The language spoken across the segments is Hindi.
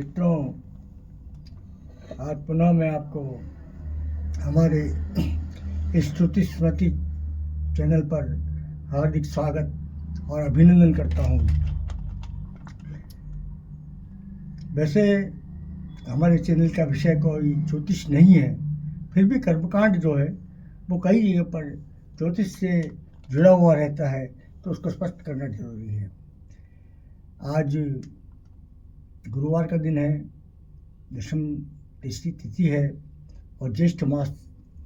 मित्रों, आज पुनः मैं आपको हमारे स्तुति स्मृति चैनल पर हार्दिक स्वागत और अभिनंदन करता हूँ। वैसे हमारे चैनल का विषय कोई ज्योतिष नहीं है, फिर भी कर्मकांड जो है वो कई जगह पर ज्योतिष से जुड़ा हुआ रहता है, तो उसको स्पष्ट करना जरूरी है। आज गुरुवार का दिन है, दशम तीसरी तिथि है और ज्येष्ठ मास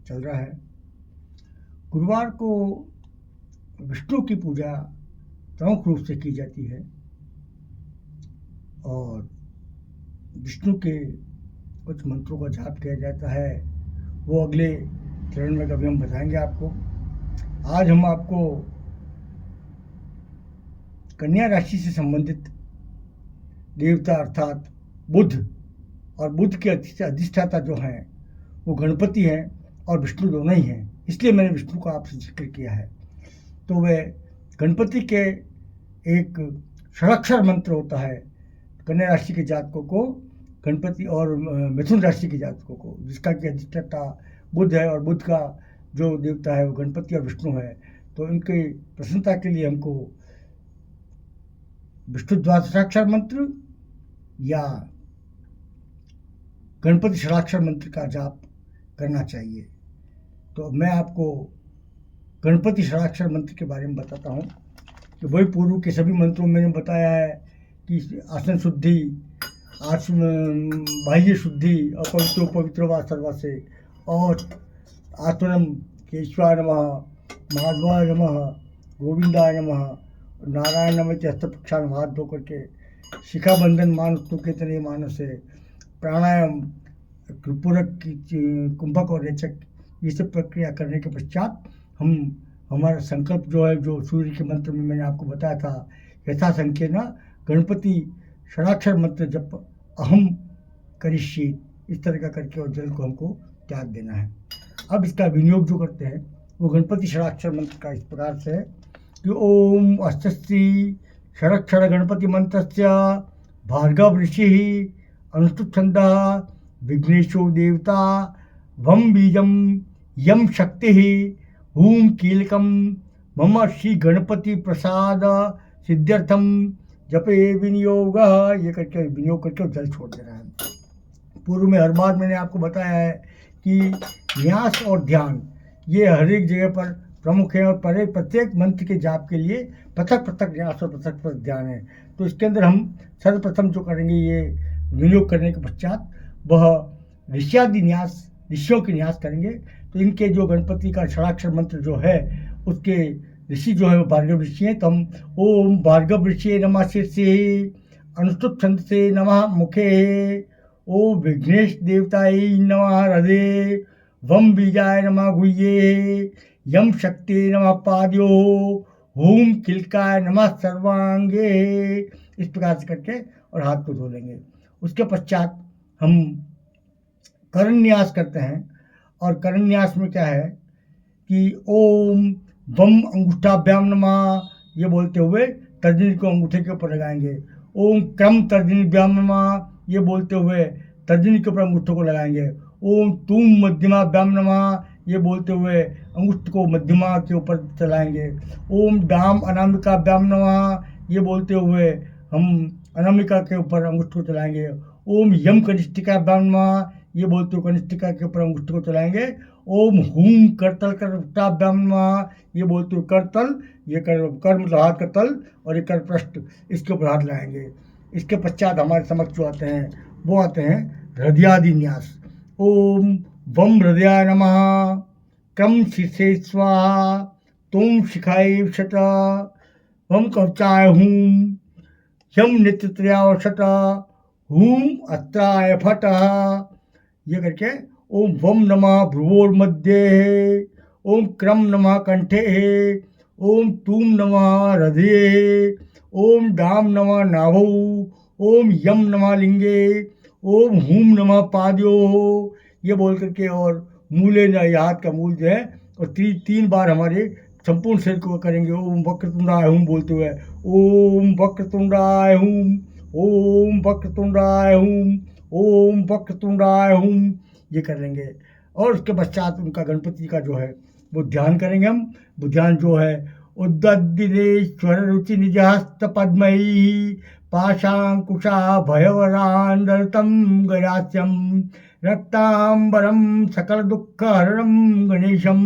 चल रहा है। गुरुवार को विष्णु की पूजा प्रमुख रूप से की जाती है और विष्णु के कुछ मंत्रों का जाप किया जाता है। वो अगले चरण में कभी हम बताएंगे आपको। आज हम आपको कन्या राशि से संबंधित देवता अर्थात बुध और बुध के अधिष्ठाता जो हैं वो गणपति हैं और विष्णु दोनों ही हैं, इसलिए मैंने विष्णु का आपसे जिक्र किया है। तो वह गणपति के एक षडाक्षर मंत्र होता है कन्या राशि के जातकों को, गणपति और मिथुन राशि के जातकों को, जिसका कि अधिष्ठाता बुध है और बुध का जो देवता है वो गणपति और विष्णु है। तो इनकी प्रसन्नता के लिए हमको विष्णु द्वादशाक्षर मंत्र या गणपति षडाक्षर मंत्र का जाप करना चाहिए। तो मैं आपको गणपति षडाक्षर मंत्र के बारे में बताता हूँ कि वही पूर्व के सभी मंत्रों में मैंने बताया है कि आसन शुद्धि, बाह्य शुद्धि, अपवित्रो पवित्रो वा सर्वा से, और आत्मनम केशवाय नमः, माधवाय नमः, गोविंदाय नमः, नारायण नमः हस्तपक्षान हाथ धो करके, शिखा बंधन मानस तो केतने मानस है, प्राणायाम, पूरक, कुंभक और रेचक, ये सब प्रक्रिया करने के पश्चात हम हमारा संकल्प जो है, जो सूर्य के मंत्र में मैंने आपको बताया था, यथा संख्येन गणपति षडाक्षर मंत्र जप अहम करिष्ये, इस तरह का करके और जल को हमको त्याग देना है। अब इसका विनियोग जो करते हैं वो गणपति षडाक्षर मंत्र का इस प्रकार से है कि ओम अष्टस्त्री षडक्षर गणपति मंत्रस्य भार्गव ऋषि अनुष्ठुप छंदः विघ्नेशो देवता वम बीजम यम शक्ति हूम कीलकम मम श्री गणपति प्रसाद सिद्ध्यर्थम जपे विनियोग, ये करके विनियोग करके जल छोड़ देना है। पूर्व में हर बार मैंने आपको बताया है कि न्यास और ध्यान ये हर एक जगह पर प्रमुख है और प्रत्येक मंत्र के जाप के लिए पृथक पृथक न्यास और पृथक पृथक ध्यान है। तो इसके अंदर हम सर्वप्रथम जो करेंगे, ये विनियोग करने के पश्चात वह ऋष्यादि न्यास, ऋषियों के न्यास करेंगे। तो इनके जो गणपति का षडाक्षर मंत्र जो है उसके ऋषि जो है वो भार्गव ऋषि हैं। तो हम ओम भार्गव ऋषि नमः शीर्षे, अनुष्ठुप छंद से नमः मुखे, ओ विघ्नेश देवताय नमः हृदये, वम बीजाय नमः गुह्ये, यम शक्ति नमः पाद्यो, हूम किलकाय नमः सर्वांगे, इस प्रकार से करके और हाथ को धो लेंगे। उसके पश्चात हम करन्यास करते हैं और करन्यास में क्या है कि ओम वम अंगूठाभ्याम नमः, ये बोलते हुए तर्जनी को अंगूठे के ऊपर लगाएंगे। ओम क्रम तर्जनीभ्याम नमः, ये बोलते हुए तर्जनी के ऊपर अंगूठों को लगाएंगे। ओम तुम मध्यमाभ्याम नमः, ये बोलते हुए अंगुष्ठ को मध्यमा के ऊपर चलाएंगे। ओम डाम अनामिकाभ्याम नमः, ये बोलते हुए हम अनामिका के ऊपर अंगुष्ठ को चलाएंगे। ओम यम कनिष्ठिकाभ्याम नमः, ये बोलते हुए कनिष्ठिका के ऊपर अंगुष्ठ को चलाएंगे। ओम हूम करतल करपटाभ्याम नमः, ये बोलते हुए करतल, ये कर मतलब हाथ का तल और ये कर पृष्ठ, इसके ऊपर हाथ लगाएंगे। इसके पश्चात हमारे समक्ष जो आते हैं वो आते हैं हृदयादि न्यास। ओम वम हृदयाय नमः, क्रम शीर्षे स्वाहा, तुम शिखाय शत, वम कवचाय हूम, यम नित्यत्रयावशत, हूम अस्त्राय फट, ये करके ओम वम नमः भ्रुवोर्मध्ये, ओम क्रम नमः कंठे, ओम तुम नमः हृदये, ओम डाम नमः नाभौ, ओम यम नमः लिंगे, ओम हूम नमः पाद्यो, ये बोल करके और मूले न, हाथ का मूल जो है, और तीन बार हमारे संपूर्ण शरीर को करेंगे। ओम वक्रतुंडाय हूम बोलते हुए, ओम वक्रतुंडाय हूम, ओम वक्रतुंडाय हुम, ओम वक्रतुंडाय हुम, ये कर लेंगे। और उसके पश्चात उनका गणपति का जो है वो ध्यान करेंगे हम। वो ध्यान जो है उद्दीनेश्वर रुचि निजहस्त पद्मैः पाशांकुशा भयवरान्दरतं गयास्यं रक्तांबरं सकल दुःख हरणं गणेशं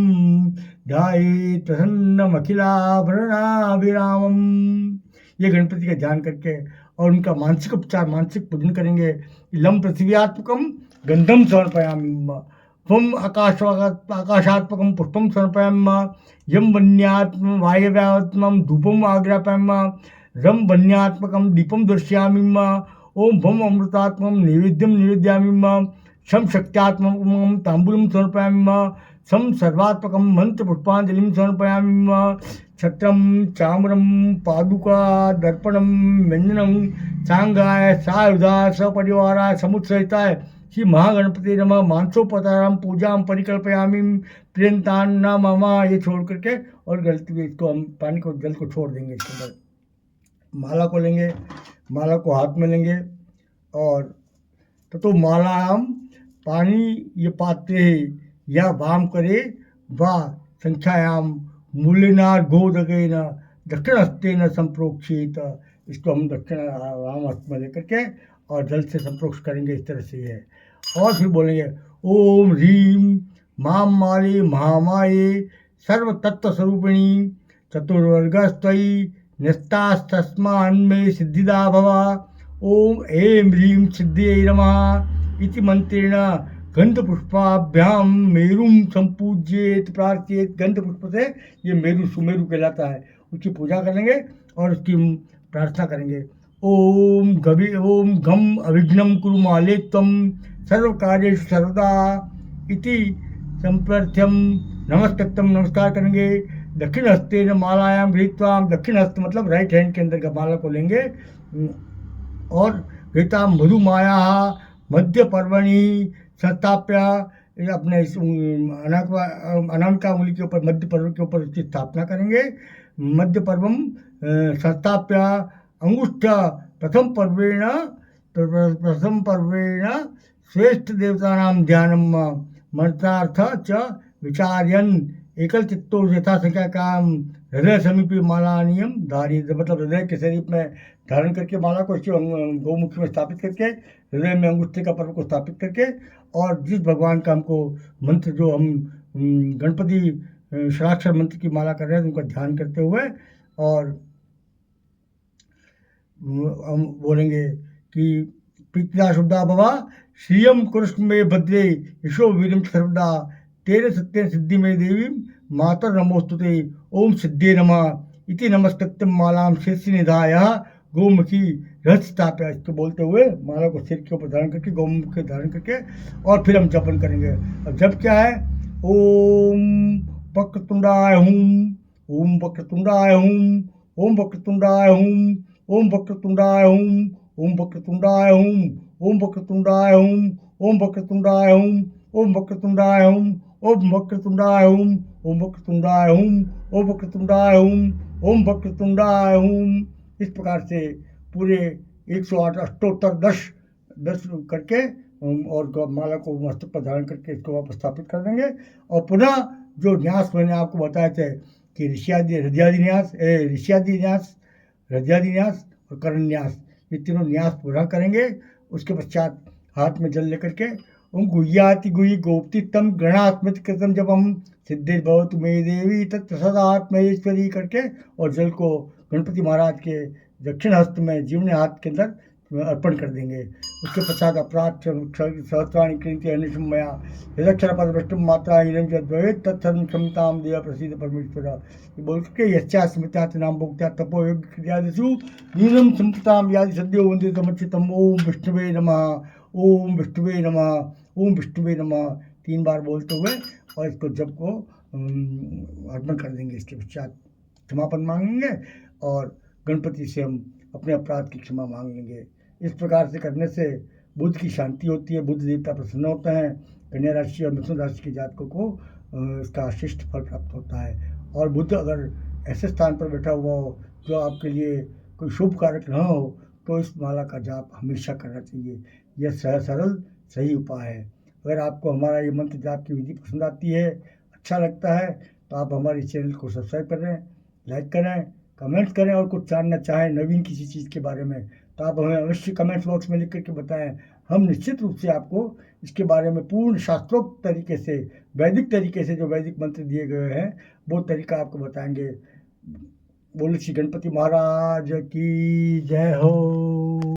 ध्यायेत् प्रसन्नमखिलाभरणाभिरामम्। ये गणपति का ध्यान करके और उनका मानसिक उपचार, मानसिक पूजन करेंगे। इलम पृथिव्यात्मकम गंधम समर्पयामि, त्वम आकाशात्मकम पुष्पम समर्पयामि, यम वन्यात्म वायव्यात्मम धूपम आग्रापयामि, रम वन्यात्मकम दीपम दर्शयामि, ओम भम अमृतात्मम नैवेद्यम निवेदयामि, शम शक्त्यात्मकम तांबूलम समर्पयामि, सम सर्वात्मकम मंत्र पुष्पांजलिम समर्पयामि, छत्रम चाम्रम पादुका दर्पणम व्यंजनम सांगाय सायुधा सपरिवाराय समुत्सहिताय श्री महागणपति नमः मानसोपताराम पूजाम परिकल्पयामि प्रियंतान्ना मामा, ये छोड़ करके और गलती इसको हम पानी को जल को छोड़ देंगे। इसके अंदर माला को लेंगे, माला को हाथ में लेंगे और तो माला हम पानी ये पात्रे या वाम करे वा संख्यायाम मूल्यना गोदगेन दक्षिणहस्तेन संप्रोक्षित, इसको हम दक्षिण वाम हस्त में लेकर के और जल से संप्रोक्ष करेंगे। इस तरह से है। और फिर बोलेंगे ओम ह्रीम माम माले महामाये सर्व तत्व स्वरूपिणी चतुर्वर्गस्तयी न्यस्तास्तस्मान्मे सिद्धिदा भवा, ओम ऐं ह्रीं सिद्धियै नमः इति मंत्रेण गंधपुष्पाभ्याम मेरुम संपूज्येत प्रार्थयेत। गंधपुष्प से ये मेरु सुमेरु कहलाता है, उसकी पूजा करेंगे और उसकी प्रार्थना करेंगे। ओम गम अविघ्नं कुरु माले त्वं सर्व कार्येषु सर्वदा इति संप्रथ्यम नमस्कृत्यम, नमस्कार करेंगे। दक्षिण हस्ते न मालायाम गृहीत्वा, दक्षिण हस्त मतलब राइट हैंड के अंदर का माला को लेंगे और गृहीता मधु माया मध्य पर्वणि संस्थाप्य, अपने इस अनामिका उंगली के ऊपर मध्य पर्व के ऊपर उसकी स्थापना करेंगे। मध्य पर्वम संस्थाप्य अंगुष्ठ प्रथम पर्वेण श्रेष्ठ देवतानां ध्यानम मंत्रार्थ च विचार्यन एकल चित्तो यथा संख्या काम हृदय समीपी मालानियम धारित, मतलब हृदय के शरीर में धारण करके माला को गौमुखी में स्थापित करके हृदय में अंगुष्ठी का पर्व को स्थापित करके और जिस भगवान का हमको मंत्र जो हम गणपति षडाक्षर मंत्र की माला कर रहे हैं उनका ध्यान करते हुए और हम बोलेंगे कि प्रीतिदा शुद्धा भवा श्रियम कुरुष्म में भद्रे यशो वीरम सर्वदा तेरे सत्य सिद्धि में देवी मातर नमोस्तुते ओम सिद्धे नमः इति नमस्कृत्यम मालाम शीर्ष निधाय गौमुखी रहस्यताप्य, इसको बोलते हुए माला को सिर के ऊपर धारण करके गौमुख के धारण करके और फिर हम जपन करेंगे। अब जप क्या है? ओम वक्रतुंडाय हुम, ओम वक्रतुंडाय हुम, ओम वक्रतुंडाय हुम, ओम वक्रतुंडाय हुम, ओम वक्रतुंडाय हुम, ओम वक्रतुंडाय हुम, ओम वक्रतुंडाय हुम, ओम वक्रतुंडाय हुम, ओम वक्रतुंडाय हुम, ओम वक्रतुंडाय हुम, ओम वक्रतुंडाय हुम, ओम वक्रतुंडाय हुम। इस प्रकार से पूरे 108 अष्टोत्तर 10 करके और माला को मस्तक पर धारण करके इसको वापस स्थापित कर देंगे। और पुनः जो न्यास मैंने आपको बताया था कि हृदयादि न्यास और कर्ण न्यास, ये तीनों न्यास पूरा करेंगे। उसके पश्चात हाथ में जल लेकर के ओम गुह्याति गुह्य गोप्ति तम गणात्मित कृतम जब हम सिद्धि भवतु मे देवी तत्प्रसादात्मेश्वरी करके और जल को गणपति महाराज के दक्षिण हस्त में जीवने हाथ के अंदर अर्पण कर देंगे। उसके पश्चात अपराध सहस्राणी कृति अनिशमया यदक्षर पद वृष्टम मात्रा हीनम जद्वैत तत्सर्व क्षमताम देव प्रसिद्ध परमेश्वर, ये बोल के यश्चा स्मृत्यात नाम भोक्त्या तपो योग क्रियादिषु न्यूनम संपताम यादि सद्यो वंदे तमच्युतम। ओम विष्णुवे नमः, ओम विष्णुवे नमः, ओम विष्णुवे नमः 3 बार बोलते हुए और इसको जब को अर्पण कर देंगे। इसके पश्चात क्षमापन मांगेंगे और गणपति से हम अपने अपराध की क्षमा मांग लेंगे। इस प्रकार से करने से बुद्ध की शांति होती है, बुद्ध देवता प्रसन्न होते हैं। कन्या राशि और मिथुन राशि के जातकों को इसका शिष्ट फल प्राप्त होता है। और बुद्ध अगर ऐसे स्थान पर बैठा हुआ हो जो आपके लिए कोई शुभ कारक न हो तो इस माला का जाप हमेशा करना चाहिए। यह सरल सही उपाय है। अगर आपको हमारा ये मंत्र जाप की विधि पसंद आती है, अच्छा लगता है, तो आप हमारे चैनल को सब्सक्राइब करें, लाइक करें, कमेंट्स करें और कुछ जानना चाहें नवीन किसी चीज़ के बारे में तो आप हमें अवश्य कमेंट्स बॉक्स में लिख करके बताएं। हम निश्चित रूप से आपको इसके बारे में पूर्ण शास्त्रोक्त तरीके से, वैदिक तरीके से, जो वैदिक मंत्र दिए गए हैं वो तरीका आपको बताएंगे। बोलो श्री गणपति महाराज की जय हो।